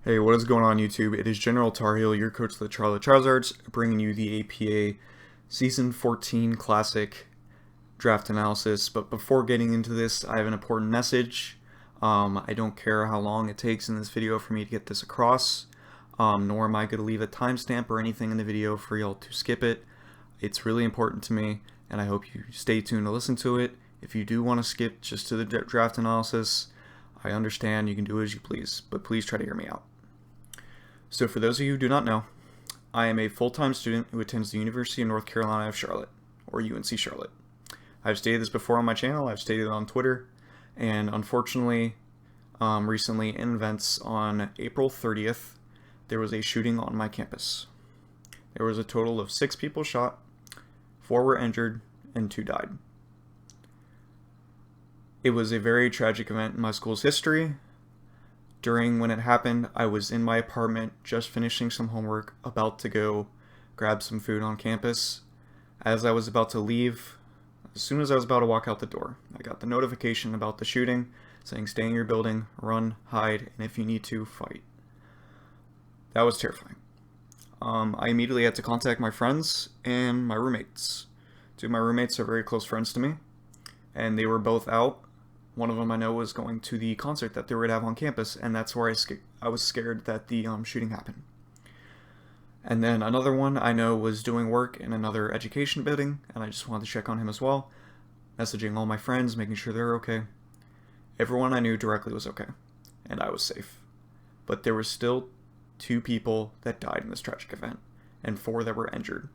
Hey, what is going on YouTube? It is GeneralTarheel, your coach of the Charlotte Charizards, bringing you the APA Season 14 Classic Draft Analysis. But before getting into this, I have an important message. I don't care how long it takes in this video for me to get this across, nor am I going to leave a timestamp or anything in the video for y'all to skip it. It's really important to me, and I hope you stay tuned to listen to it. If you do want to skip just to the draft analysis, I understand, you can do as you please, but please try to hear me out. So for those of you who do not know, I am a full-time student who attends the University of North Carolina of Charlotte, or UNC Charlotte. I've stated this before on my channel, I've stated it on Twitter, and unfortunately, recently in events on April 30th, there was a shooting on my campus. There was a total of 6 people shot, 4 were injured, and 2 died. It was a very tragic event in my school's history. When it happened, I was in my apartment just finishing some homework, about to go grab some food on campus. As I was about to leave, as soon as I was about to walk out the door, I got the notification about the shooting saying stay in your building, run, hide, and if you need to, fight. That was terrifying. I immediately had to contact my friends and my roommates. 2 of my roommates are very close friends to me, and they were both out. One of them I know was going to the concert that they were to have on campus, and that's where I was scared that the shooting happened. And then another one I know was doing work in another education building, and I just wanted to check on him as well, messaging all my friends, making sure they're okay. Everyone I knew directly was okay, and I was safe. But there were still 2 people that died in this tragic event, and 4 that were injured,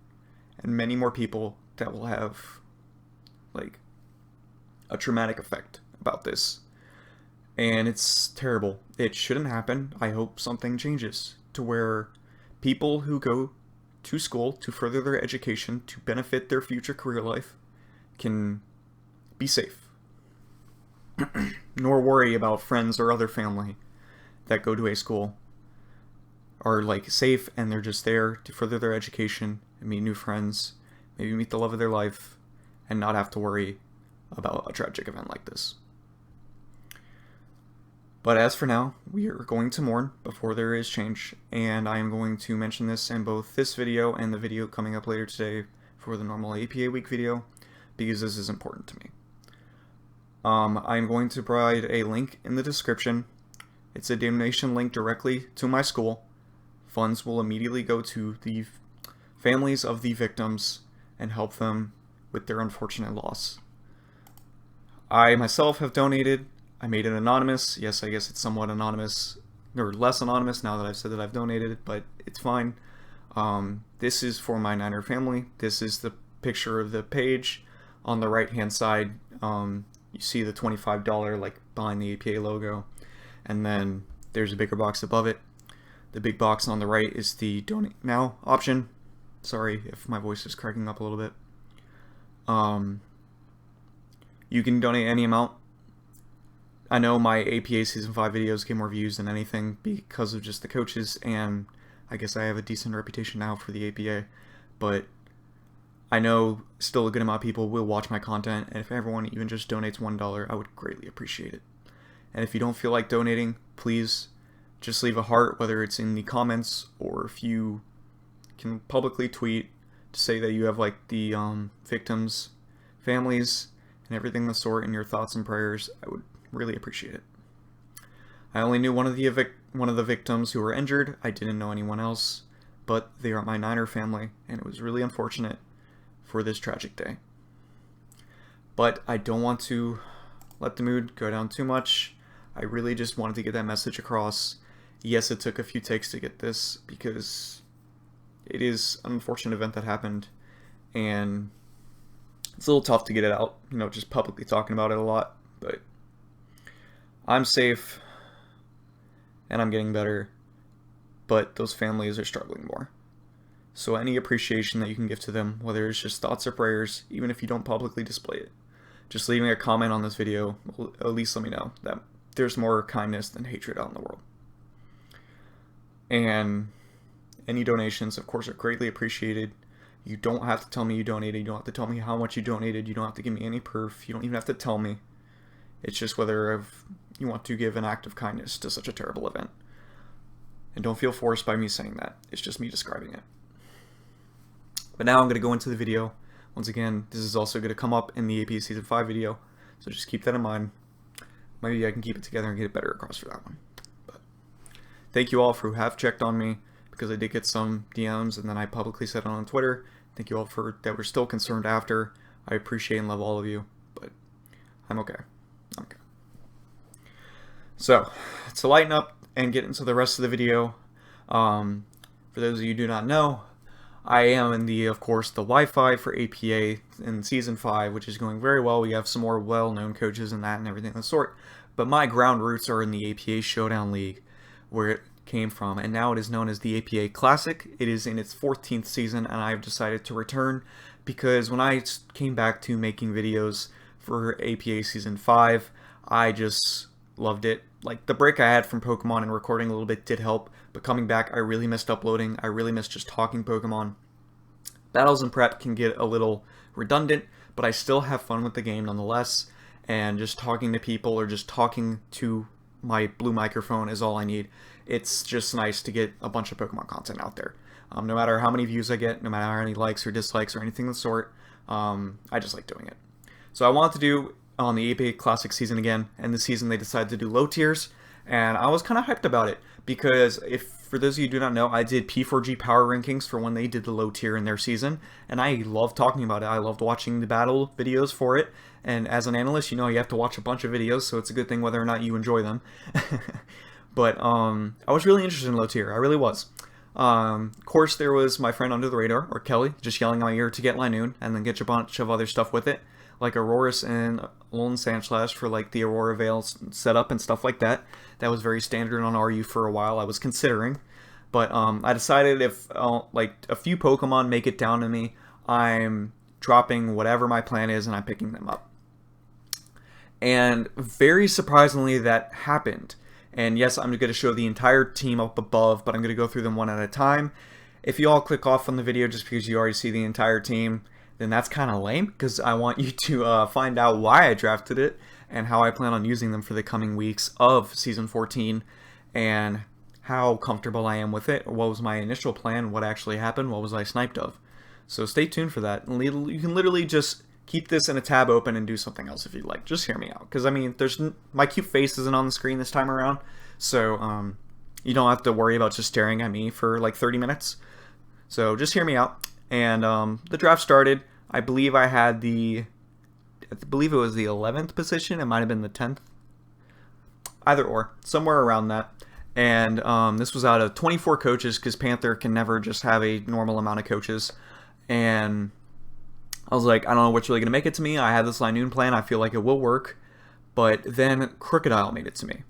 and many more people that will have, like, a traumatic effect about this, and it's terrible. It shouldn't happen. I hope something changes to where people who go to school to further their education to benefit their future career life can be safe, nor worry about friends or other family that go to a school are like safe and they're just there to further their education and meet new friends, maybe meet the love of their life, and not have to worry about a tragic event like this. But as for now, we are going to mourn before there is change, and I am going to mention this in both this video and the video coming up later today for the normal APA week video, because this is important to me. I'm going to provide a link in the description. It's a donation link directly to my school. Funds will immediately go to the families of the victims and help them with their unfortunate loss. I myself have donated. I made it anonymous. Yes, I guess it's somewhat anonymous, or less anonymous now that I've said that I've donated, but it's fine. This is for my Niner family. This is the picture of the page. On the right hand side, you see the $25 like behind the APA logo, and then there's a bigger box above it. The big box on the right is the donate now option. Sorry if my voice is cracking up a little bit. You can donate any amount. I know my APA Season 5 videos get more views than anything because of just the coaches, and I guess I have a decent reputation now for the APA, but I know still a good amount of people will watch my content, and if everyone even just donates $1, I would greatly appreciate it. And if you don't feel like donating, please just leave a heart, whether it's in the comments or if you can publicly tweet to say that you have like the victims' families and everything of the sort in your thoughts and prayers. I would really appreciate it. I only knew one of the victims who were injured. I didn't know anyone else, but they are my Niner family, and it was really unfortunate for this tragic day. But I don't want to let the mood go down too much. I really just wanted to get that message across. Yes, it took a few takes to get this because it is an unfortunate event that happened, and it's a little tough to get it out, you know, just publicly talking about it a lot, but I'm safe, and I'm getting better, but those families are struggling more. So any appreciation that you can give to them, whether it's just thoughts or prayers, even if you don't publicly display it, just leaving a comment on this video will at least let me know that there's more kindness than hatred out in the world. And any donations, of course, are greatly appreciated. You don't have to tell me you donated. You don't have to tell me how much you donated. You don't have to give me any proof. You don't even have to tell me. It's just whether you want to give an act of kindness to such a terrible event. And don't feel forced by me saying that. It's just me describing it. But now I'm going to go into the video. Once again, this is also going to come up in the APA Season 5 video, so just keep that in mind. Maybe I can keep it together and get it better across for that one. But thank you all for who have checked on me, because I did get some DMs, and then I publicly said it on Twitter. Thank you all for that were still concerned after. I appreciate and love all of you, but I'm okay. I'm okay. So, to lighten up and get into the rest of the video, for those of you who do not know, I am in the, of course, the Wi-Fi for APA in Season 5, which is going very well. We have some more well-known coaches in that and everything of the sort. But my ground roots are in the APA Showdown League, where it came from. And now it is known as the APA Classic. It is in its 14th season, and I've decided to return because when I came back to making videos for APA Season 5, I just loved it. Like, the break I had from Pokemon and recording a little bit did help, but coming back, I really missed uploading. I really missed just talking Pokemon. Battles and prep can get a little redundant, but I still have fun with the game nonetheless, and just talking to people or just talking to my blue microphone is all I need. It's just nice to get a bunch of Pokemon content out there. No matter how many views I get, no matter how many likes or dislikes or anything of the sort, I just like doing it. So I wanted to do on the APA Classic season again, and this season they decided to do low tiers, and I was kind of hyped about it, because for those of you who do not know, I did P4G power rankings for when they did the low tier in their season, and I loved talking about it. I loved watching the battle videos for it, and as an analyst, you know you have to watch a bunch of videos, so it's a good thing whether or not you enjoy them. But I was really interested in low tier. I really was. Of course, there was my friend under the radar, or Kelly, just yelling in my ear to get Linoon, and then get a bunch of other stuff with it, like Auroras and Alolan Sandslash for like the Aurora Veil setup and stuff like that. That was very standard on RU for a while. I was considering, but I decided if like a few Pokemon make it down to me, I'm dropping whatever my plan is and I'm picking them up. And very surprisingly, that happened. And yes, I'm going to show the entire team up above, but I'm going to go through them one at a time. If you all click off on the video just because you already see the entire team, then that's kind of lame, because I want you to find out why I drafted it and how I plan on using them for the coming weeks of Season 14 and how comfortable I am with it, what was my initial plan, what actually happened, what was I sniped of. So stay tuned for that. And you can literally just keep this in a tab open and do something else if you'd like. Just hear me out, because I mean, my cute face isn't on the screen this time around, so you don't have to worry about just staring at me for like 30 minutes. So just hear me out. And the draft started. I believe I believe it was the 11th position. It might have been the 10th. Either or, somewhere around that. And this was out of 24 coaches, because Panther can never just have a normal amount of coaches. And I was like, I don't know what's really going to make it to me. I had this Linoon plan. I feel like it will work. But then Crocodile made it to me.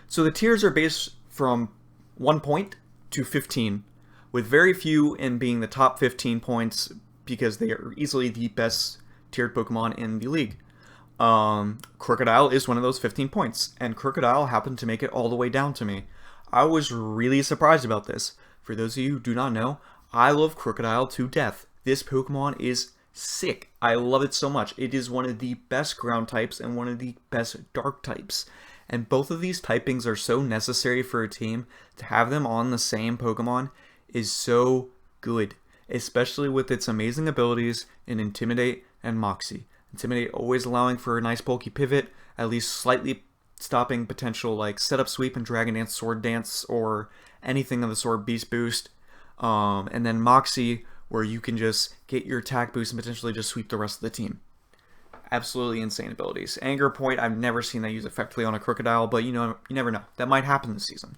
So the tiers are based from 1 point to 15. With very few in being the top 15 points, because they are easily the best tiered Pokemon in the league. Crocodile is one of those 15 points, and Crocodile happened to make it all the way down to me. I was really surprised about this. For those of you who do not know, I love Crocodile to death. This Pokemon is sick. I love it so much. It is one of the best ground types and one of the best dark types. And both of these typings are so necessary for a team. To have them on the same Pokemon is so good, especially with its amazing abilities in Intimidate and Moxie. Intimidate always allowing for a nice bulky pivot, at least slightly stopping potential like setup sweep and Dragon Dance, Sword Dance, or anything of the sort, Beast Boost. And then Moxie, where you can just get your attack boost and potentially just sweep the rest of the team. Absolutely insane abilities. Anger Point, I've never seen that used effectively on a Crocodile, but you never know. That might happen this season.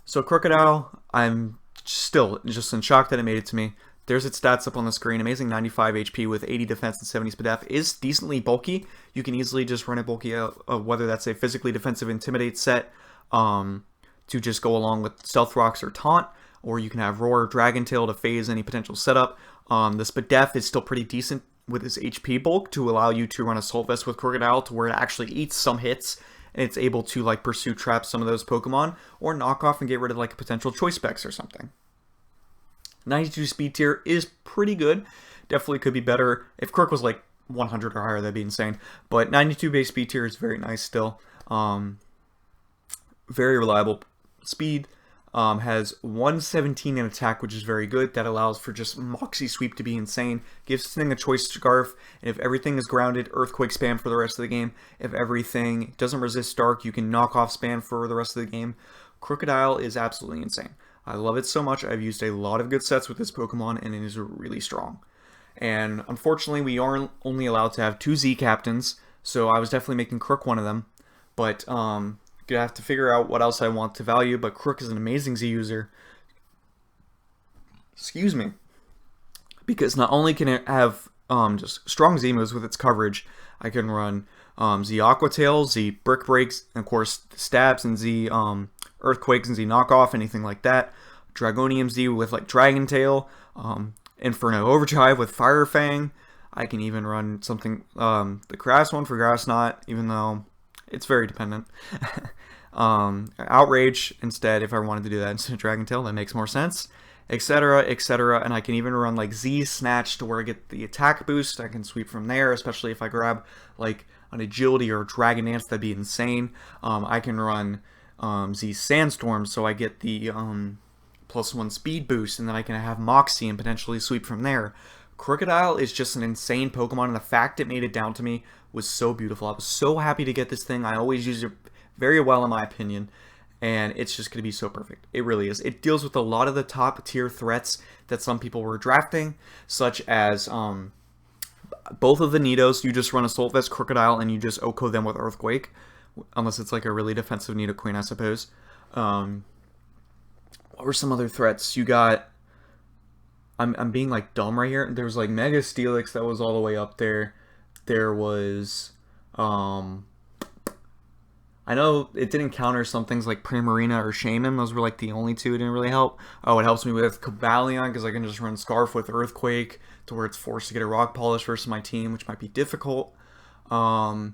So Crocodile, I'm still just in shock that it made it to me. There's its stats up on the screen. Amazing 95 HP with 80 defense and 70 speed def. Is decently bulky. You can easily just run it bulky out, whether that's a physically defensive Intimidate set to just go along with Stealth Rocks or Taunt, or you can have Roar, Dragon Tail to phase any potential setup. The speed def is still pretty decent with its HP bulk to allow you to run Assault Vest with Crocodile to where it actually eats some hits, and it's able to like pursue trap some of those Pokemon, or knock off and get rid of like a potential Choice Specs or something. 92 speed tier is pretty good. Definitely could be better. If Crook was like 100 or higher, that'd be insane. But 92 base speed tier is very nice still. Very reliable speed, has 117 in attack, which is very good. That allows for just Moxie Sweep to be insane. Gives this thing a choice scarf, and if everything is grounded, Earthquake spam for the rest of the game. If everything doesn't resist Dark, you can knock off spam for the rest of the game. Crocodile is absolutely insane. I love it so much. I've used a lot of good sets with this Pokemon, and it is really strong. And unfortunately, we are only allowed to have 2 Z captains, so I was definitely making Crook one of them. But gonna have to figure out what else I want to value. But Crook is an amazing Z user. Excuse me. Because not only can it have just strong Z moves with its coverage, I can run Z Aqua Tail, Z Brick Breaks, and of course Stabs, and Z Earthquakes, and Z Knockoff, anything like that. Dragonium Z with like Dragon Tail, Inferno Overdrive with Fire Fang. I can even run something, the Grass one for Grass Knot, even though it's very dependent. Outrage instead, if I wanted to do that instead of Dragon Tail, that makes more sense, etc, etc. And I can even run like Z Snatch to where I get the attack boost. I can sweep from there, especially if I grab like an Agility or a Dragon Dance. That'd be insane. I can run Z Sandstorm, so I get the +1 speed boost, and then I can have Moxie and potentially sweep from there. Crocodile is just an insane Pokemon, and the fact it made it down to me was so beautiful. I was so happy to get this thing. I always use it very well in my opinion, and it's just going to be so perfect. It really is. It deals with a lot of the top tier threats that some people were drafting, such as both of the Nidos. You just run Assault Vest Crocodile and you just OHKO them with Earthquake, unless it's like a really defensive Nidoqueen, I suppose. What were some other threats? You got... I'm being like dumb right here. There was like Mega Steelix that was all the way up there. There was I know it didn't counter some things like Primarina or Shaman. Those were like the only two. It didn't really help. Oh, it helps me with Cobalion because I can just run Scarf with Earthquake to where it's forced to get a Rock Polish versus my team, which might be difficult. Either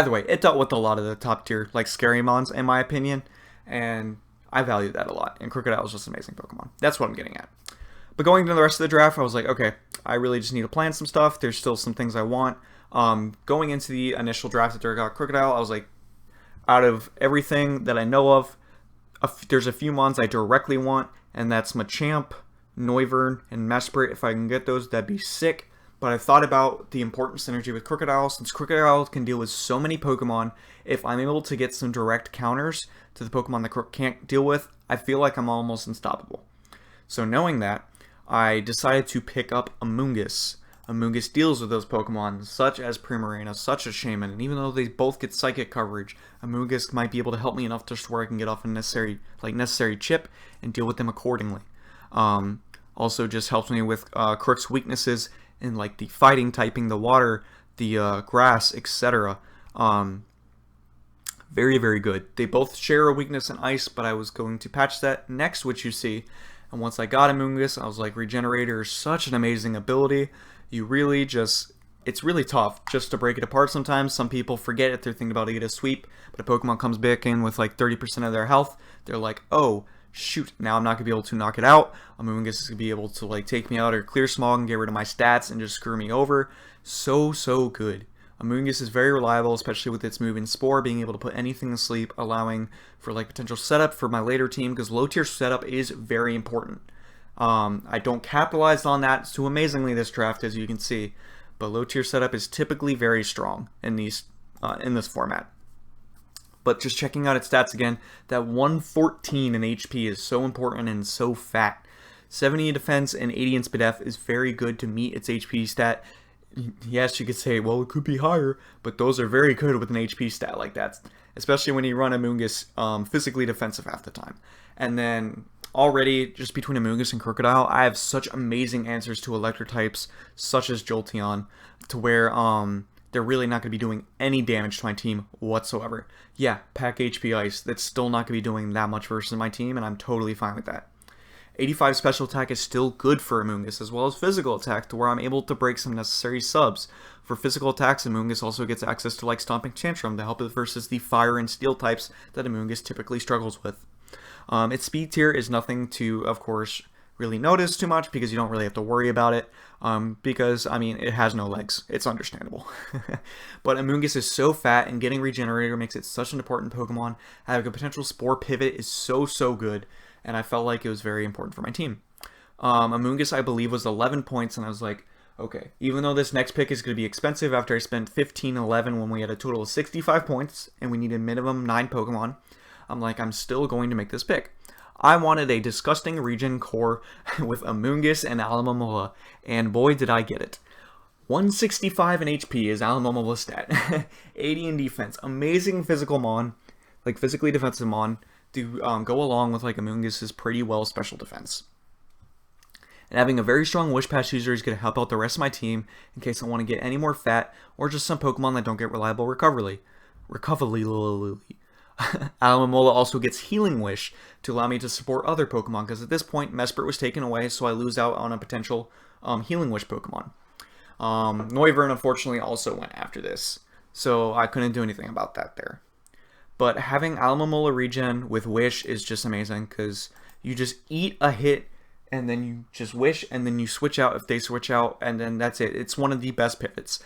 way, it dealt with a lot of the top tier like scary mons in my opinion, and I value that a lot. And Crocodile is just an amazing Pokemon. That's what I'm getting at. But going into the rest of the draft, I was like, okay, I really just need to plan some stuff. There's still some things I want. Going into the initial draft after I got Crocodile, I was like, out of everything that I know of, there's a few mons I directly want, and that's Machamp, Noivern, and Mesprit. If I can get those, that'd be sick. But I thought about the important synergy with Crocodile. Since Crocodile can deal with so many Pokemon, if I'm able to get some direct counters to the Pokemon that Crook can't deal with, I feel like I'm almost unstoppable. So knowing that, I decided to pick up Amoonguss. Amoonguss deals with those Pokemon, such as Primarina, such as Shaman, and even though they both get Psychic coverage, Amoonguss might be able to help me enough just where I can get off a necessary chip and deal with them accordingly. Also just helps me with Crook's weaknesses in like the fighting typing, the water, the grass, etc. Very, very good. They both share a weakness in ice, but I was going to patch that next, which you see. And once I got Amoonguss, I was like, Regenerator is such an amazing ability. You really just... It's really tough just to break it apart sometimes. Some people forget if they're thinking about to get a sweep, but a Pokemon comes back in with like 30% of their health. They're like, oh, shoot, now I'm not going to be able to knock it out. Amoonguss is going to be able to like take me out or clear smog and get rid of my stats and just screw me over. So good. Amoonguss is very reliable, especially with its move in Spore, being able to put anything to sleep, allowing for like potential setup for my later team, because low tier setup is very important. I don't capitalize on that too amazingly this draft, as you can see, but low tier setup is typically very strong in these in this format. But just checking out its stats again, that 114 in HP is so important and so fat. 70 in defense and 80 in SPDF is very good to meet its HP stat. Yes, you could say, well, it could be higher, but those are very good with an HP stat like that, especially when you run Amoonguss physically defensive half the time. And then already, just between Amoonguss and Crocodile, I have such amazing answers to electric types, such as Jolteon, to where they're really not going to be doing any damage to my team whatsoever. Yeah, pack HP Ice, that's still not going to be doing that much versus my team, and I'm totally fine with that. 85 special attack is still good for Amoonguss, as well as physical attack, to where I'm able to break some necessary subs. For physical attacks, Amoonguss also gets access to like Stomping Tantrum to help it versus the fire and steel types that Amoonguss typically struggles with. Its speed tier is nothing to, of course, really notice too much because you don't really have to worry about it. Because, I mean, it has no legs. It's understandable. But Amoonguss is so fat, and getting Regenerator makes it such an important Pokemon. Having a potential Spore Pivot is so good, and I felt like it was very important for my team. Amoonguss, I believe, was 11 points, and I was like, okay, even though this next pick is going to be expensive after I spent 15-11 when we had a total of 65 points, and we needed minimum 9 Pokemon, I'm like, I'm still going to make this pick. I wanted a disgusting regen core with Amoonguss and Alomomola, and boy did I get it. 165 in HP is Alamomola's stat, 80 in defense, amazing physical mon, like physically defensive mon, to go along with like Amoonguss's pretty well special defense. And having a very strong Wish Pass user is going to help out the rest of my team in case I want to get any more fat or just some Pokemon that don't get reliable recovery. Alomomola also gets Healing Wish to allow me to support other Pokemon, because at this point Mesprit was taken away, so I lose out on a potential Healing Wish Pokemon. Noivern unfortunately also went after this, so I couldn't do anything about that there. But having Alomomola regen with Wish is just amazing, because you just eat a hit and then you just wish and then you switch out if they switch out, and then that's it. It's one of the best pivots.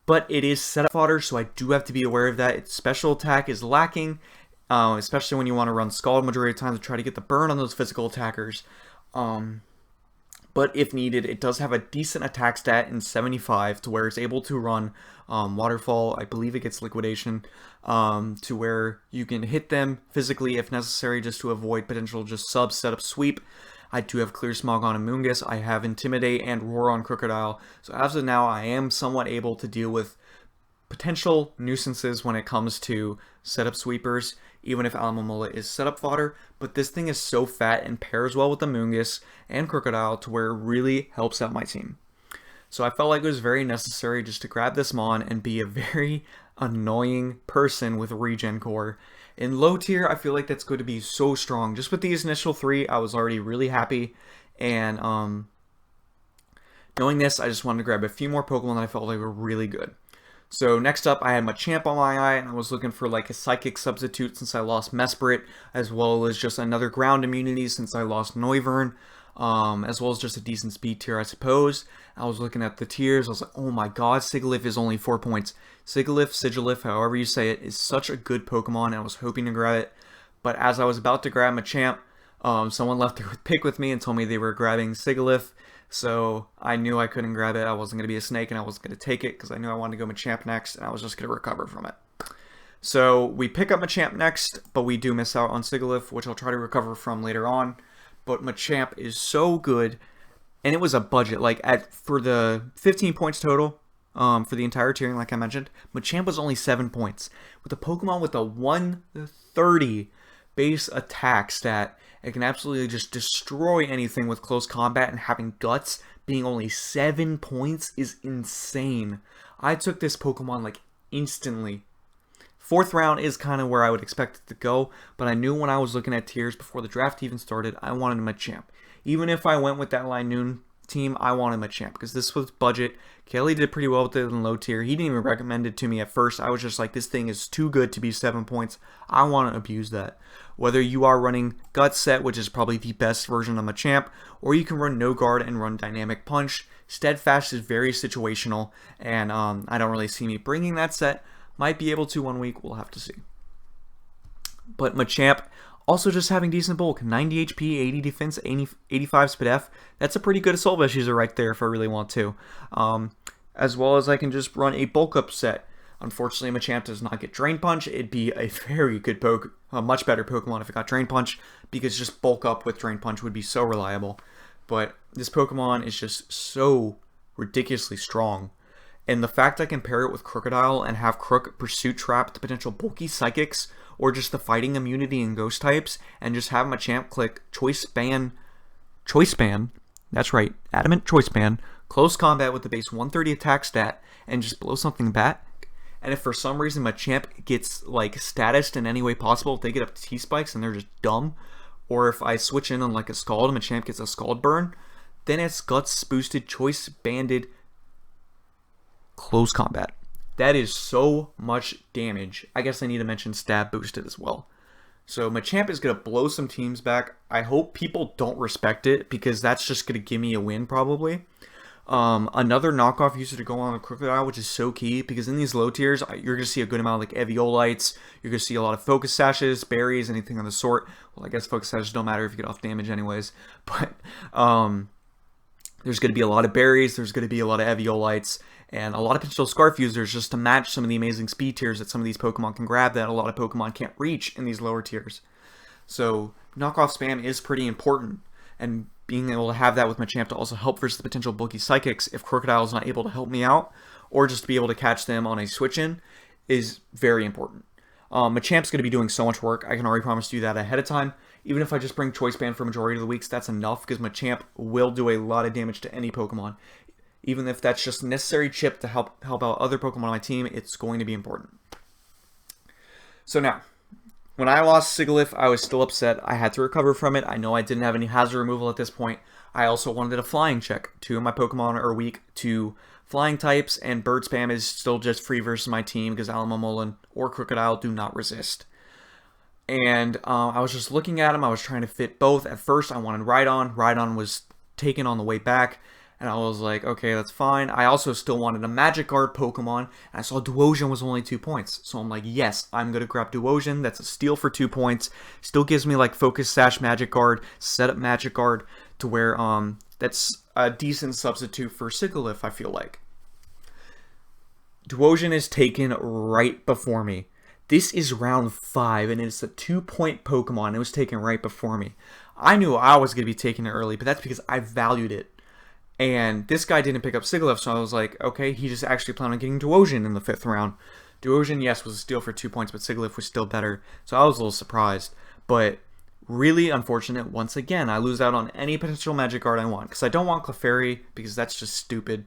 But it is setup fodder, so I do have to be aware of that. Its special attack is lacking, especially when you want to run Scald majority of the time to try to get the burn on those physical attackers. But if needed, it does have a decent attack stat in 75 to where it's able to run Waterfall. I believe it gets Liquidation to where you can hit them physically if necessary, just to avoid potential just sub setup sweep. I do have Clear Smog on Amoonguss, I have Intimidate and Roar on Crocodile, so as of now I am somewhat able to deal with potential nuisances when it comes to setup sweepers, even if Alomomola is setup fodder, but this thing is so fat and pairs well with Amoonguss and Crocodile to where it really helps out my team. So I felt like it was very necessary just to grab this Mon and be a very annoying person with Regen Core. In low tier, I feel like that's going to be so strong. Just with these initial 3, I was already really happy. And knowing this, I just wanted to grab a few more Pokemon that I felt like were really good. So next up, I had Machamp on my eye, and I was looking for like a Psychic substitute since I lost Mesprit, as well as just another Ground immunity since I lost Noivern, as well as just a decent speed tier, I suppose. I was looking at the tiers, I was like, oh my god, Sigilyph is only 4 points. Sigilyph, however you say it, is such a good Pokemon, and I was hoping to grab it. But as I was about to grab Machamp, someone left their pick with me and told me they were grabbing Sigilyph, so I knew I couldn't grab it. I wasn't going to be a snake, and I wasn't going to take it, because I knew I wanted to go Machamp next, and I was just going to recover from it. So we pick up Machamp next, but we do miss out on Sigilyph, which I'll try to recover from later on. But Machamp is so good, and it was a budget. Like for the 15 points total for the entire tiering, like I mentioned, Machamp was only 7 points. With a Pokemon with a 130 base attack stat, it can absolutely just destroy anything with close combat, and having Guts being only 7 points is insane. I took this Pokemon like instantly. 4th round is kind of where I would expect it to go, but I knew when I was looking at tiers before the draft even started, I wanted Machamp. Even if I went with that Linoon team, I wanted Machamp, because this was budget. Kelly did pretty well with it in low tier. He didn't even recommend it to me at first. I was just like, this thing is too good to be 7 points. I want to abuse that. Whether you are running Gut Set, which is probably the best version of Machamp, or you can run No Guard and run Dynamic Punch, Steadfast is very situational, and I don't really see me bringing that set. Might be able to one week, we'll have to see. But Machamp, also just having decent bulk, 90 HP, 80 defense, 85 SpDef. That's a pretty good Assault Vest user right there if I really want to. As well as I can just run a bulk up set. Unfortunately, Machamp does not get Drain Punch. It'd be a very good a much better Pokemon if it got Drain Punch, because just bulk up with Drain Punch would be so reliable. But this Pokemon is just so ridiculously strong. And the fact I can pair it with Crocodile and have Crook Pursuit Trap the potential bulky Psychics, or just the Fighting Immunity and Ghost types, and just have Machamp click Choice Ban, that's right, Adamant Choice Ban, Close Combat with the base 130 attack stat, and just blow something back. And if for some reason Machamp gets like statused in any way possible, if they get up to T-Spikes and they're just dumb, or if I switch in on like a Scald and Machamp gets a Scald Burn, then it's Guts boosted, Choice Banded, Close Combat. That is so much damage. I guess I need to mention Stab boosted as well. So Machamp is going to blow some teams back. I hope people don't respect it because that's just going to give me a win probably. Another knockoff user to go on a Crocodile, which is so key because in these low tiers, you're going to see a good amount of like Eviolites. You're going to see a lot of Focus Sashes, berries, anything of the sort. Well, I guess Focus Sashes don't matter if you get off damage anyways. But there's going to be a lot of berries. There's going to be a lot of Eviolites. And a lot of potential Scarf users just to match some of the amazing speed tiers that some of these Pokemon can grab that a lot of Pokemon can't reach in these lower tiers. So knockoff spam is pretty important. And being able to have that with Machamp to also help versus the potential bulky Psychics if Crocodile is not able to help me out, or just to be able to catch them on a switch-in, is very important. Machamp's going to be doing so much work. I can already promise you that ahead of time. Even if I just bring Choice Band for majority of the weeks, that's enough because Machamp will do a lot of damage to any Pokemon. Even if that's just a necessary chip to help out other Pokemon on my team, it's going to be important. So now, when I lost Sigilyph, I was still upset. I had to recover from it. I know I didn't have any hazard removal at this point. I also wanted a flying check. 2 of my Pokemon are weak to flying types, and Bird Spam is still just free versus my team because Alomomola or Crocodile do not resist. And I was just looking at him. I was trying to fit both. At first, I wanted Rhydon. Rhydon was taken on the way back. And I was like, okay, that's fine. I also still wanted a Magic Guard Pokemon. And I saw Duosion was only 2 points. So I'm like, yes, I'm going to grab Duosion. That's a steal for 2 points. Still gives me like Focus Sash Magic Guard, Setup Magic Guard, to where that's a decent substitute for Sigilyph, I feel like. Duosion is taken right before me. This is round 5, and it's a 2-point Pokemon. It was taken right before me. I knew I was going to be taking it early, but that's because I valued it. And this guy didn't pick up Sigilyph, so I was like, okay, he just actually planned on getting Duosion in the 5th round. Duosion, yes, was a steal for 2 points, but Sigilyph was still better, so I was a little surprised. But really unfortunate, once again, I lose out on any potential Magic Guard I want, because I don't want Clefairy, because that's just stupid.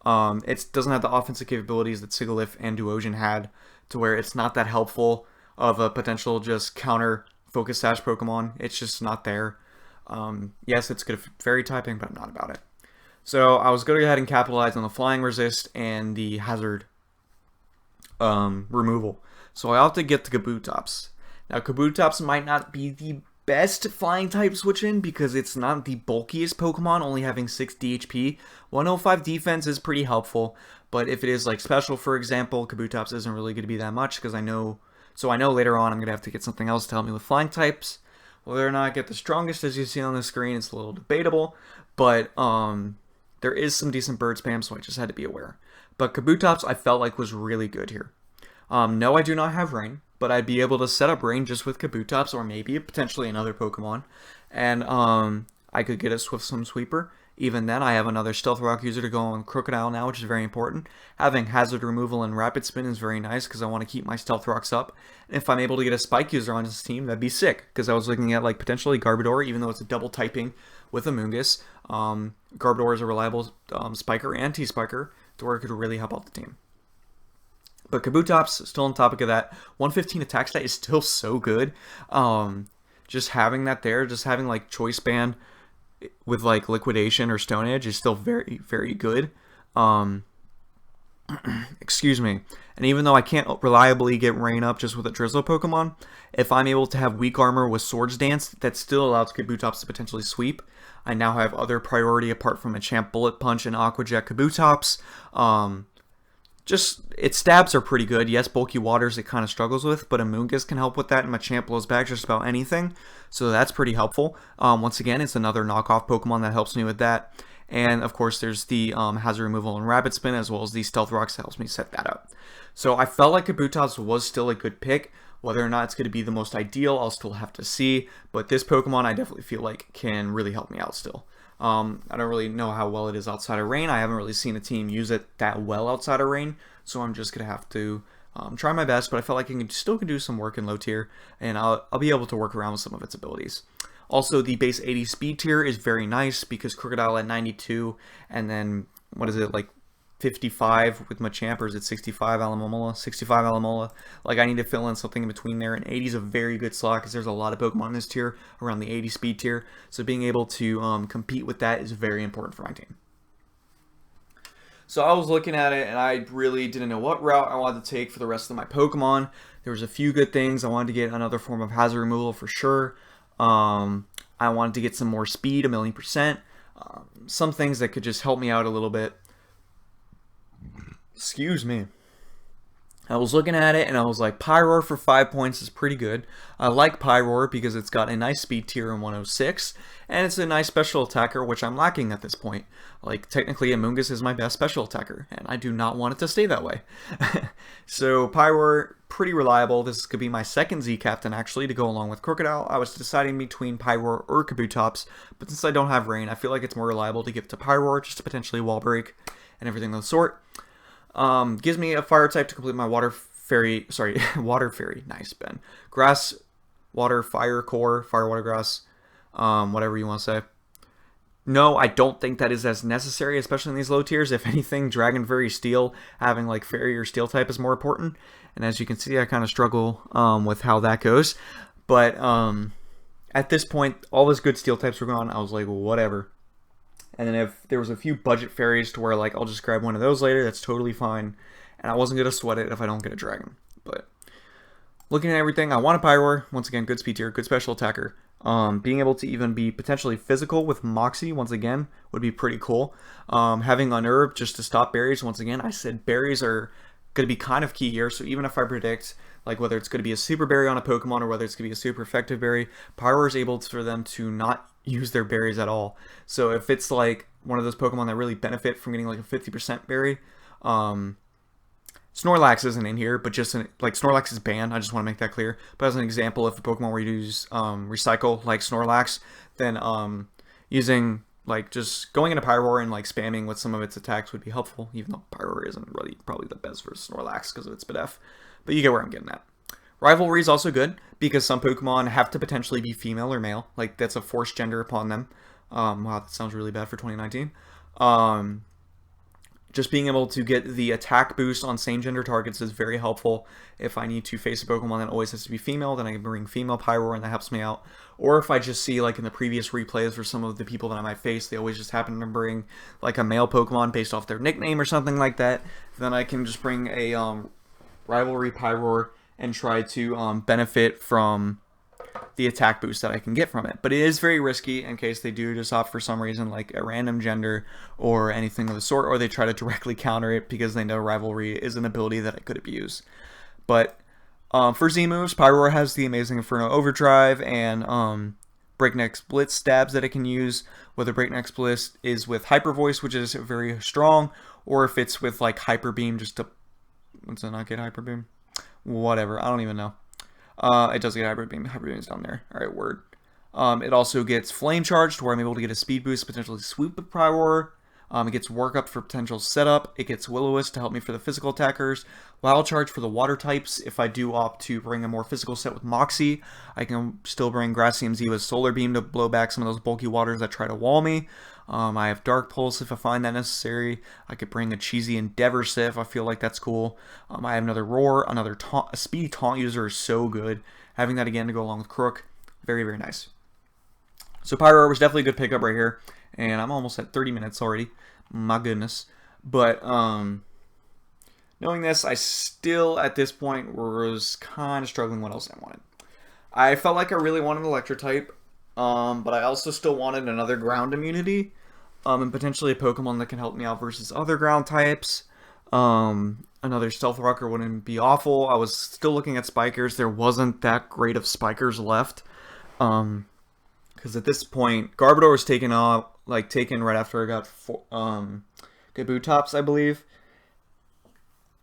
It doesn't have the offensive capabilities that Sigilyph and Duosion had, to where it's not that helpful of a potential just counter Focus Sash Pokemon. It's just not there. Yes, it's good at Fairy typing, but I'm not about it. So I was going to go ahead and capitalize on the flying resist and the hazard removal. So I opted to get the Kabutops. Now Kabutops might not be the best flying type switch in because it's not the bulkiest Pokemon, only having 6 DHP. 105 defense is pretty helpful, but if it is like special, for example, Kabutops isn't really going to be that much because I know later on I'm going to have to get something else to help me with flying types. Whether or not I get the strongest as you see on the screen, it's a little debatable, but there is some decent bird spam, so I just had to be aware. But Kabutops I felt like was really good here. No, I do not have Rain, but I'd be able to set up Rain just with Kabutops or maybe potentially another Pokemon. And I could get a Swift Sweeper. Even then, I have another Stealth Rock user to go on Crocodile now, which is very important. Having Hazard Removal and Rapid Spin is very nice because I want to keep my Stealth Rocks up. And if I'm able to get a Spike user on this team, that'd be sick. Because I was looking at like potentially Garbodor, even though it's a double typing with Amoonguss. Garbodor is a reliable Spiker and T-Spiker to where it could really help out the team. But Kabutops, still on topic of that, 115 attack stat is still so good. Just having that there, just having like Choice Band with like Liquidation or Stone Edge is still very, very good. Excuse me. And even though I can't reliably get Rain up just with a Drizzle Pokemon, if I'm able to have Weak Armor with Swords Dance, that still allows Kabutops to potentially sweep. I now have other priority apart from Machamp Bullet Punch and Aqua Jet Kabutops. Just, its stabs are pretty good. Yes, Bulky Waters it kind of struggles with, but Amoonguss can help with that, and Machamp blows back just about anything. So that's pretty helpful. Once again, it's another knockoff Pokemon that helps me with that. And of course, there's the Hazard Removal and Rapid Spin, as well as the Stealth Rocks that helps me set that up. So I felt like Kabutops was still a good pick. Whether or not it's going to be the most ideal, I'll still have to see. But this Pokemon, I definitely feel like can really help me out still. I don't really know how well it is outside of Rain. I haven't really seen a team use it that well outside of Rain. So I'm just going to have to try my best. But I felt like I still can do some work in low tier. And I'll be able to work around with some of its abilities. Also, the base 80 speed tier is very nice because Crocodile at 92. And then, what is it, like 55 with Machamp, or is it 65 Alomomola? 65 Alomola. Like, I need to fill in something in between there, and 80 is a very good slot because there's a lot of Pokemon in this tier around the 80 speed tier. So being able to compete with that is very important for my team. So I was looking at it, and I really didn't know what route I wanted to take for the rest of my Pokemon. There was a few good things. I wanted to get another form of hazard removal for sure. I wanted to get some more speed, 1,000,000%. Some things that could just help me out a little bit. Excuse me. I was looking at it and I was like, Pyroar for 5 points is pretty good. I like Pyroar because it's got a nice speed tier in 106, and it's a nice special attacker, which I'm lacking at this point. Like, technically, Amoonguss is my best special attacker, and I do not want it to stay that way. So, Pyroar, pretty reliable. This could be my second Z Captain, actually, to go along with Crocodile. I was deciding between Pyroar or Kabutops, but since I don't have Rain, I feel like it's more reliable to give to Pyroar, just to potentially wall break and everything of the sort. Gives me a fire type to complete my water fairy, nice, Ben. Grass, water, fire, core, fire, water, grass, whatever you want to say. No, I don't think that is as necessary, especially in these low tiers. If anything, Dragon, Fairy, Steel, having like Fairy or Steel type is more important. And as you can see, I kind of struggle with how that goes. But at this point, all those good Steel types were gone. I was like, well, whatever. And then if there was a few budget fairies to where like I'll just grab one of those later, that's totally fine. And I wasn't going to sweat it if I don't get a dragon. But looking at everything, I want a Pyroar. Once again, good speed tier, good special attacker. Being able to even be potentially physical with Moxie, once again, would be pretty cool. Having Unnerve just to stop berries, once again, I said berries are going to be kind of key here. So even if I predict like whether it's going to be a super berry on a Pokemon or whether it's going to be a super effective berry, Pyroar is able for them to not use their berries at all. So if it's like one of those Pokemon that really benefit from getting like a 50% berry, Snorlax isn't in here, but just like Snorlax is banned. I just want to make that clear. But as an example, if a Pokemon were to use Recycle like Snorlax, then using like just going into Pyroar and like spamming with some of its attacks would be helpful. Even though Pyroar isn't really probably the best for Snorlax because of its BDF, but you get where I'm getting at. Rivalry is also good because some Pokemon have to potentially be female or male. Like, that's a forced gender upon them. Wow, that sounds really bad for 2019. Just being able to get the attack boost on same gender targets is very helpful. If I need to face a Pokemon that always has to be female, then I can bring female Pyroar and that helps me out. Or if I just see, like in the previous replays for some of the people that I might face, they always just happen to bring like a male Pokemon based off their nickname or something like that, then I can just bring a Rivalry Pyroar and try to benefit from the attack boost that I can get from it. But it is very risky in case they do just opt for some reason like a random gender or anything of the sort, or they try to directly counter it because they know Rivalry is an ability that it could abuse. But for Z moves, Pyroar has the amazing Inferno Overdrive and Breakneck Blitz stabs that it can use, whether Breakneck Blitz is with Hyper Voice, which is very strong, or if it's with like Hyper Beam just to... Does it not get Hyper Beam? Whatever, I don't even know. It does get Hyper Beam. Hyper Beam is down there. Alright, word. It also gets Flame Charge, where I'm able to get a speed boost, potentially swoop with Pyroar. It gets Work Up for potential setup. It gets Will-O-Wisp to help me for the physical attackers. Wild Charge for the water types. If I do opt to bring a more physical set with Moxie, I can still bring Grassy Z with Solar Beam to blow back some of those bulky waters that try to wall me. I have Dark Pulse if I find that necessary. I could bring a cheesy Endeavor set if I feel like that's cool. I have another Roar, another taunt. A speedy taunt user is so good. Having that again to go along with Crook, very, very nice. So Pyroar was definitely a good pickup right here. And I'm almost at 30 minutes already. My goodness. But knowing this, I still, at this point, was kind of struggling what else I wanted. I felt like I really wanted an Electro type. But I also still wanted another ground immunity. And potentially a Pokemon that can help me out versus other ground types. Another Stealth Rocker wouldn't be awful. I was still looking at Spikers. There wasn't that great of Spikers left. Because at this point, Garbodor was taken right after I got Kabutops, I believe.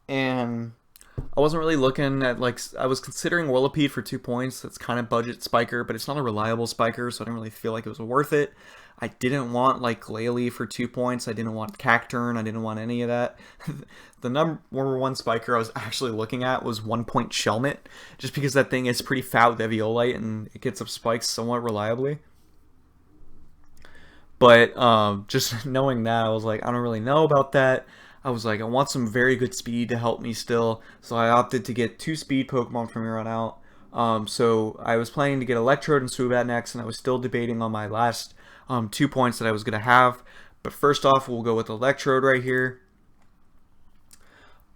And I wasn't really looking at, like, I was considering Whirlipede for 2 points. That's kind of budget Spiker, but it's not a reliable Spiker, so I didn't really feel like it was worth it. I didn't want, like, Glalie for 2 points. I didn't want Cacturn. I didn't want any of that. The number one Spiker I was actually looking at was 1 point Shelmet, just because that thing is pretty fat with Eviolite, and it gets up spikes somewhat reliably. But just knowing that, I was like, I don't really know about that. I was like, I want some very good speed to help me still, so I opted to get 2 speed Pokemon from here on out. So I was planning to get Electrode and Swoobat next, and I was still debating on my last 2 points that I was going to have. But first off, we'll go with Electrode right here.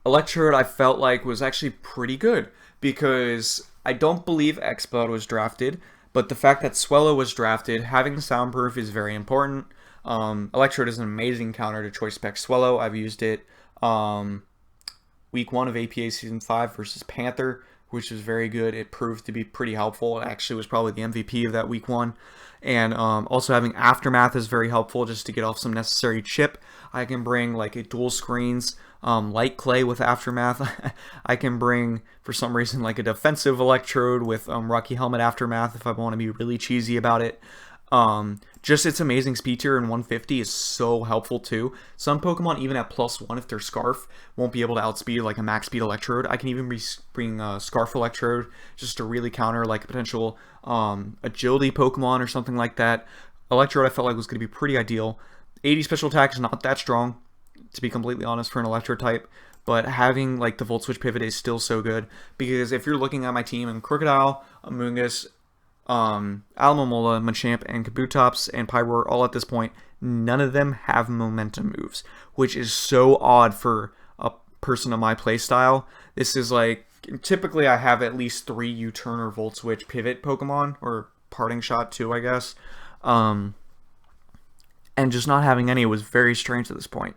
Electrode I felt like was actually pretty good because I don't believe Xblood was drafted, but the fact that Swellow was drafted, having soundproof is very important. Electrode is an amazing counter to Choice Spec Swellow. I've used it week 1 of APA Season 5 versus Panther, which was very good. It proved to be pretty helpful. It actually was probably the MVP of that week 1. And also having Aftermath is very helpful just to get off some necessary chip. I can bring like a dual screens light clay with Aftermath. I can bring, for some reason, like a defensive Electrode with Rocky Helmet Aftermath if I want to be really cheesy about it. Just its amazing speed tier in 150 is so helpful too. Some Pokemon, even at +1 if they're Scarf, won't be able to outspeed like a max speed Electrode. I can even bring Scarf Electrode just to really counter like a potential agility Pokemon or something like that. Electrode I felt like was going to be pretty ideal. 80 special attack is not that strong, to be completely honest, for an Electro type. But having like the Volt Switch pivot is still so good, because if you're looking at my team and Crocodile, Amoonguss, Alomomola, Machamp, and Kabutops, and Pyroar, all at this point, none of them have momentum moves, which is so odd for a person of my playstyle. This is like, typically I have at least 3 U-turn or Volt Switch pivot Pokemon, or Parting Shot too, I guess. And just not having any was very strange at this point.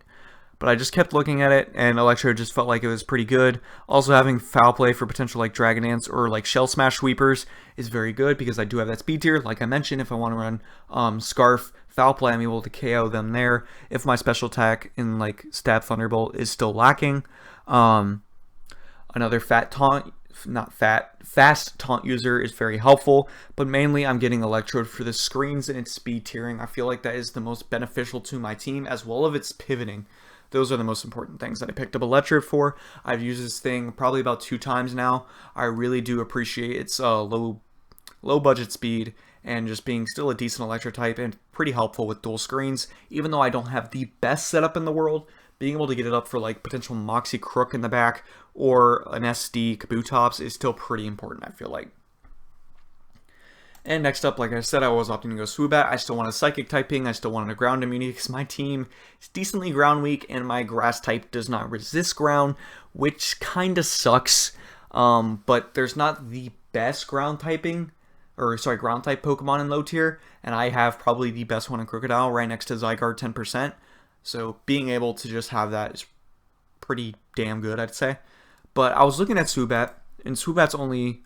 But I just kept looking at it, and Electrode just felt like it was pretty good. Also having Foul Play for potential like Dragon Dance or like Shell Smash Sweepers is very good, because I do have that speed tier. Like I mentioned, if I want to run Scarf, Foul Play, I'm able to KO them there. If my special attack in like Stab Thunderbolt is still lacking. Another fast taunt user is very helpful, but mainly I'm getting Electrode for the screens and its speed tiering. I feel like that is the most beneficial to my team, as well as its pivoting. Those are the most important things that I picked up Electrode for. I've used this thing probably about 2 times now. I really do appreciate its low budget speed and just being still a decent Electro type and pretty helpful with dual screens. Even though I don't have the best setup in the world, being able to get it up for like potential Moxie Crook in the back or an SD Kabutops is still pretty important, I feel like. And next up, like I said, I was opting to go Swoobat. I still wanted Psychic typing. I still wanted a ground immunity because my team is decently ground weak and my grass type does not resist ground, which kind of sucks. But there's not the best ground type Pokemon in low tier, and I have probably the best one in Crocodile right next to Zygarde 10%. So being able to just have that is pretty damn good, I'd say. But I was looking at Swoobat, and Swoobat's only,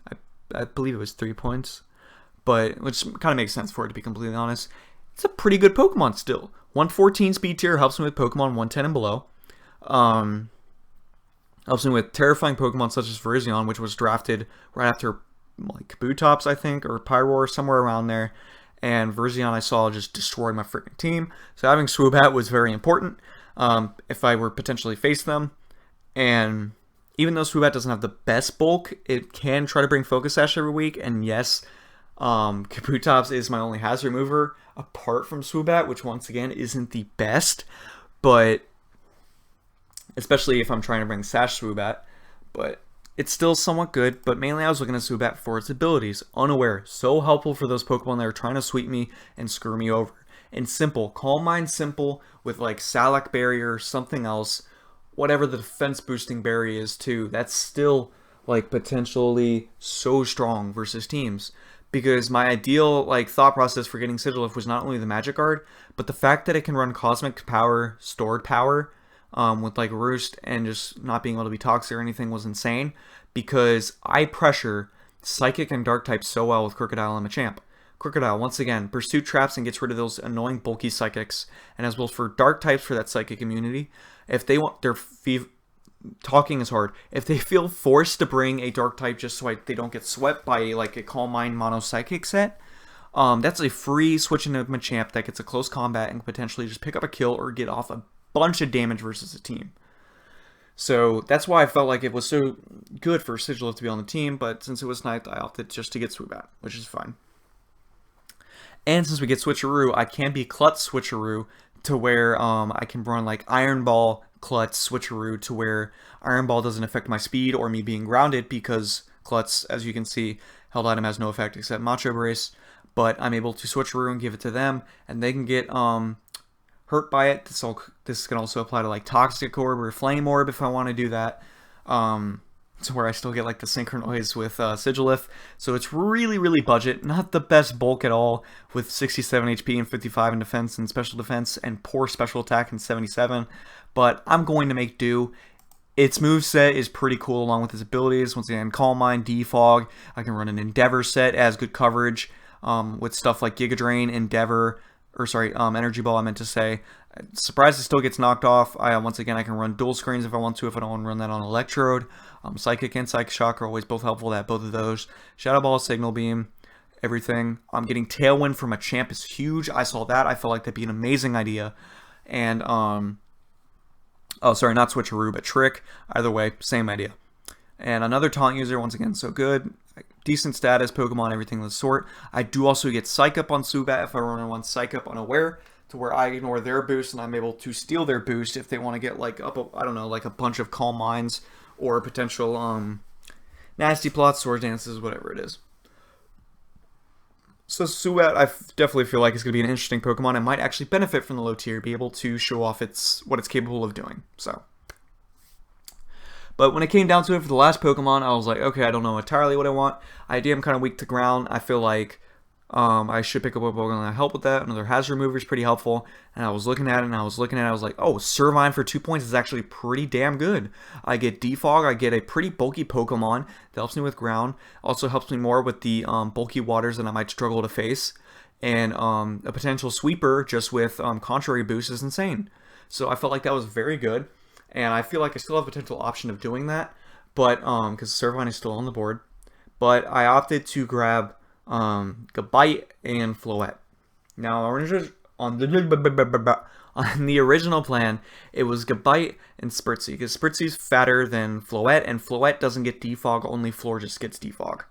I believe it was 3 points. But which kind of makes sense for it, to be completely honest. It's a pretty good Pokemon still. 114 speed tier helps me with Pokemon 110 and below. Helps me with terrifying Pokemon such as Virizion, which was drafted right after like Kabutops, I think, or Pyroar, somewhere around there. And Virizion I saw just destroy my freaking team. So having Swoobat was very important if I were potentially face them. And even though Swoobat doesn't have the best bulk, it can try to bring Focus Sash every week. And yes, Kabutops is my only hazard remover apart from Swoobat, which once again isn't the best, but especially if I'm trying to bring Sash Swoobat, but it's still somewhat good. But mainly I was looking at Swoobat for its abilities. Unaware, so helpful for those Pokemon that are trying to sweep me and screw me over. And Simple, Calm Mind Simple with like Salac Barrier, something else, whatever the defense boosting berry is too, that's still like potentially so strong versus teams. Because my ideal like thought process for getting Sigilyph was not only the Magic Guard, but the fact that it can run Cosmic Power, Stored Power, with like Roost, and just not being able to be toxic or anything was insane. Because I pressure Psychic and Dark types so well with Crocodile and Machamp. Crocodile, once again, Pursuit traps and gets rid of those annoying bulky Psychics, and as well for Dark types for that Psychic immunity. If they want their talking is hard. If they feel forced to bring a Dark type just so they don't get swept by like a Calm Mind Mono Psychic set, that's a free switch into Machamp that gets a close combat and can potentially just pick up a kill or get off a bunch of damage versus a team. So that's why I felt like it was so good for Sigilyph to be on the team, but since it was night, I opted just to get Swoobat, which is fine. And since we get Switcheroo, I can be Klutz Switcheroo to where I can run like Iron Ball, Klutz, Switcheroo to where Iron Ball doesn't affect my speed or me being grounded, because Klutz, as you can see, held item has no effect except Macho Brace, but I'm able to Switcheroo and give it to them, and they can get hurt by it. This can also apply to like Toxic Orb or Flame Orb if I want to do that. to where I still get like the Synchronize with Sigilith. So it's really, really budget. Not the best bulk at all, with 67 HP and 55 in defense and special defense, and poor special attack and 77. But I'm going to make do. Its moveset is pretty cool along with its abilities. Once again, Calm Mind, Defog. I can run an Endeavor set as good coverage with stuff like Giga Drain, Endeavor, or sorry, Energy Ball I meant to say. Surprised it still gets knocked off. Once again, I can run dual screens if I want to, if I don't want to run that on Electrode. Psychic and Psychic Shock are always both helpful at both of those. Shadow Ball, Signal Beam, everything. Getting Tailwind from a champ is huge. I saw that. I felt like that'd be an amazing idea. And, oh, sorry, not Switcheroo, but Trick. Either way, same idea. And another Taunt user, once again, so good. Decent status, Pokemon, everything of the sort. I do also get Psych Up on Zubat if I run one Psych Up unaware, to where I ignore their boost and I'm able to steal their boost if they want to get like up, I don't know, like a bunch of Calm Minds or potential Nasty Plots, Sword Dances, whatever it is. So Zubat, I definitely feel like it's going to be an interesting Pokemon and might actually benefit from the low tier, be able to show off what it's capable of doing. So, but when it came down to it for the last Pokemon, I was like, okay, I don't know entirely what I want. I am kind of weak to ground. I feel like I should pick up a Pokemon that help with that. Another Hazard Remover is pretty helpful. And I was looking at it, and I was like, oh, Servine for 2 points is actually pretty damn good. I get Defog, I get a pretty bulky Pokemon that helps me with ground. Also helps me more with the bulky waters that I might struggle to face. And a potential sweeper just with Contrary Boost is insane. So I felt like that was very good. And I feel like I still have a potential option of doing that. But, because Servine is still on the board. But I opted to grab Gabite and Floette. Now, on the original plan, it was Gabite and Spritzee, because Spritzee's fatter than Floette, and Floette doesn't get Defog, only Floor just gets Defog.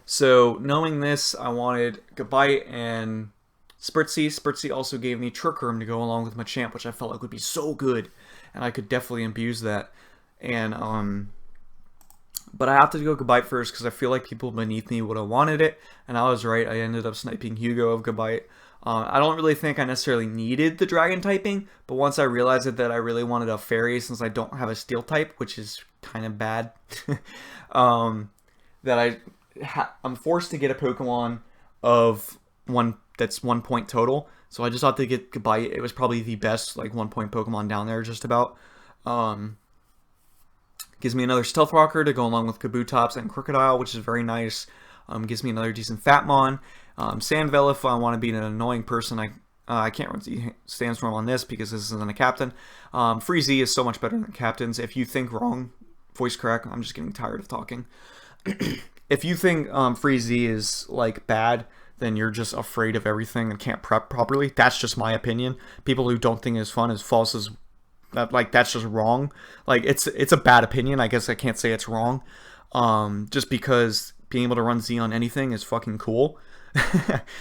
So, knowing this, I wanted Gabite and Spritzee. Spritzee also gave me Trick Room to go along with Machamp, which I felt like would be so good, and I could definitely abuse that. And, but I opted to go Gabite first because I feel like people beneath me would have wanted it, and I was right. I ended up sniping Hugo of Gabite. I don't really think I necessarily needed the Dragon typing, but once I realized that I really wanted a Fairy since I don't have a Steel type, which is kind of bad, that I'm forced to get a Pokemon of that's 1 point total. So I just opted to get Gabite. It was probably the best 1 point Pokemon down there, just about. Gives me another Stealth Rocker to go along with Kabutops and Crocodile, which is very nice. Gives me another decent Fatmon. Sandville, if I want to be an annoying person, I can't run Sandstorm on this because this isn't a captain. Freezy is so much better than captains. If you think wrong, voice crack, I'm just getting tired of talking. If you think Freezy is bad, then you're just afraid of everything and can't prep properly. That's just my opinion. People who don't think it's fun is false as that's just wrong. It's a bad opinion. I guess I can't say it's wrong. Just because being able to run Z on anything is fucking cool.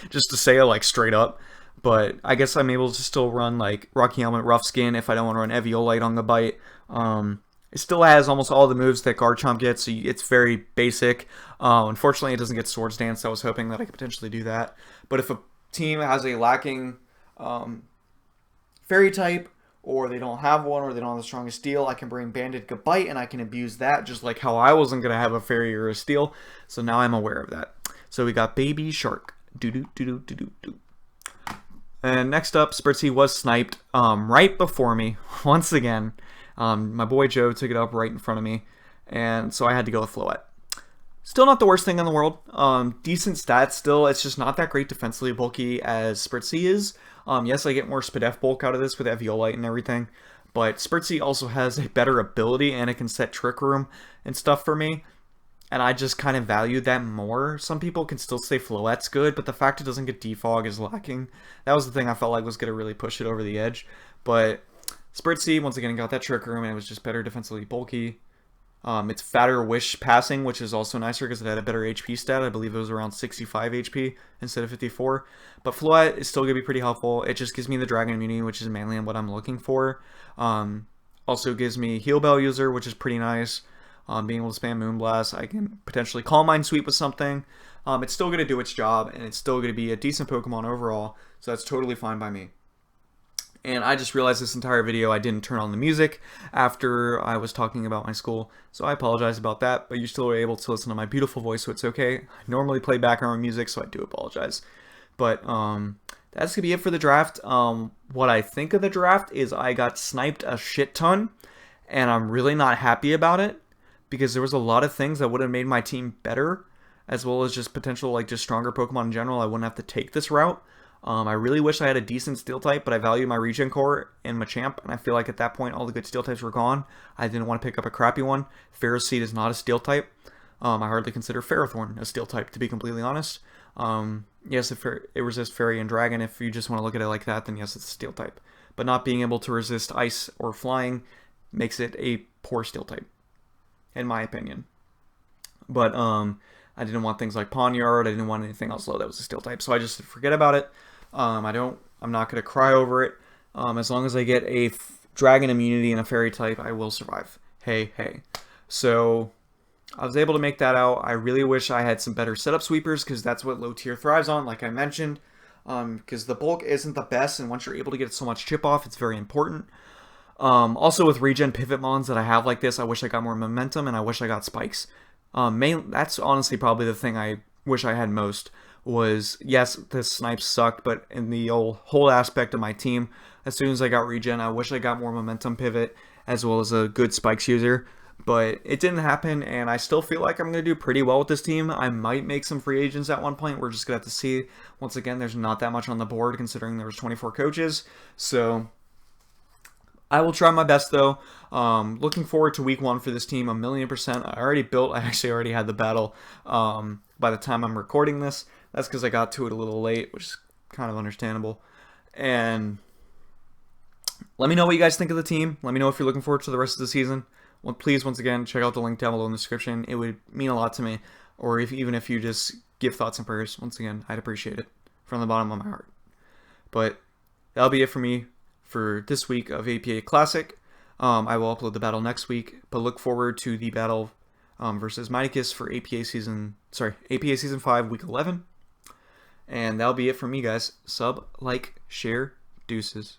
Just to say it straight up. But I guess I'm able to still run Rocky Helmet, Rough Skin if I don't want to run Eviolite on the bite. It still has almost all the moves that Garchomp gets, so it's very basic. Unfortunately, it doesn't get Swords Dance. I was hoping that I could potentially do that. But if a team has a lacking Fairy type, or they don't have one, or they don't have the strongest Steel, I can bring Banded Gabite, and I can abuse that, just like how I wasn't going to have a Fairy or a Steel. So now I'm aware of that. So we got Baby Shark. Do-do-do-do-do-do-do. And next up, Spritzee was sniped right before me, once again. My boy Joe took it up right in front of me, and so I had to go with Floette. Still not the worst thing in the world. Decent stats still. It's just not that great defensively bulky as Spritzee is. Yes, I get more Spadef bulk out of this with Eviolite and everything, but Spritzee also has a better ability, and it can set Trick Room and stuff for me, and I just kind of value that more. Some people can still say Floette's good, but the fact it doesn't get Defog is lacking. That was the thing I felt like was going to really push it over the edge, but Spritzee, once again, got that Trick Room, and it was just better defensively bulky. It's fatter Wish passing, which is also nicer because it had a better HP stat. I believe it was around 65 HP instead of 54. But Floette is still going to be pretty helpful. It just gives me the Dragon Immunity, which is mainly what I'm looking for. Also gives me Heal Bell User, which is pretty nice. Being able to spam Moonblast, I can potentially Calm Mind Sweep with something. It's still going to do its job, and it's still going to be a decent Pokemon overall, so that's totally fine by me. And I just realized this entire video I didn't turn on the music after I was talking about my school, so I apologize about that, but you still were able to listen to my beautiful voice, so it's okay. I normally play background music, so I do apologize. But that's going to be it for the draft. What I think of the draft is I got sniped a shit ton, and I'm really not happy about it, because there was a lot of things that would have made my team better, as well as just potential, like, just stronger Pokemon in general. I wouldn't have to take this route. I really wish I had a decent steel type, but I value my regen core and Machamp, and I feel like at that point all the good steel types were gone. I didn't want to pick up a crappy one. Ferroseed is not a steel type. I hardly consider Ferrothorn a steel type, to be completely honest. Yes, it resists Fairy and Dragon. If you just want to look at it like that, then yes, it's a steel type. But not being able to resist Ice or Flying makes it a poor steel type, in my opinion. But I didn't want things like Pawniard. I didn't want anything else low that was a steel type, so I just forget about it. I'm not gonna cry over it. As long as I get a dragon immunity and a fairy type, I will survive. Hey. So I was able to make that out. I really wish I had some better setup sweepers, because that's what low tier thrives on, like I mentioned. Because the bulk isn't the best, and once you're able to get so much chip off, it's very important. Also with regen pivot mons that I have like this, I wish I got more momentum, and I wish I got spikes. That's honestly probably the thing I wish I had most. Was, yes, the snipes sucked, but in the whole aspect of my team, as soon as I got regen, I wish I got more momentum pivot, as well as a good spikes user. But it didn't happen, and I still feel like I'm going to do pretty well with this team. I might make some free agents at one point. We're just going to have to see. Once again, there's not that much on the board, considering there was 24 coaches. So I will try my best, though. Looking forward to week 1 for this team, 1,000,000%. I actually already had the battle by the time I'm recording this. That's because I got to it a little late, which is kind of understandable. And let me know what you guys think of the team. Let me know if you're looking forward to the rest of the season. Well, please, once again, check out the link down below in the description. It would mean a lot to me. Or even if you just give thoughts and prayers, once again, I'd appreciate it from the bottom of my heart. But that'll be it for me for this week of APA Classic. I will upload the battle next week, but look forward to the battle versus Miticus for APA Season 5, Week 11. And that'll be it from me, guys. Sub, like, share, deuces.